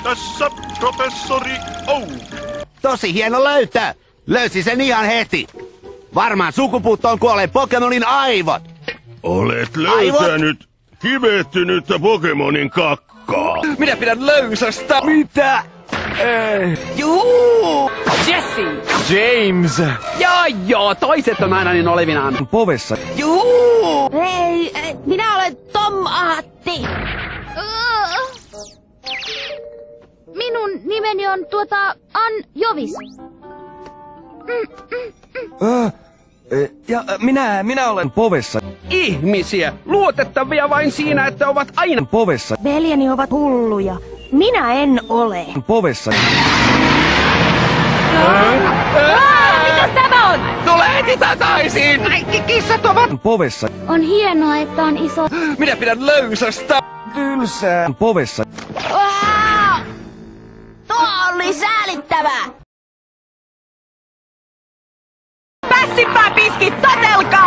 Tässä professori Oak. Tosi hieno löytää. Löysi sen ihan heti. Varmaan sukupuuttoon kuolee Pokemonin aivot. Olet löytänyt kivettynyttä Pokemonin kakkaa. Minä pidän löysästä. Mitä? Juu! Jesse! James! Joo, toiset on aina niin olevinaan. Povessa. Juu! Hei, minä olen Tom Ahti. Minun nimeni on Ann Jovis. Ja minä olen Povessa. Ihmisiä! Luotettavia vain siinä, että ovat aina Povessa. Veljeni ovat hulluja. Minä en ole. Povessa. Mitäs tämä on? Tule heti takaisin! Kaikki kissat ovat Povessa. On hienoa, että on iso... Minä pidän löysästä. Tylsää. Povessa. Tuo oli säälittävää. Pässipää piskit, totelkaa!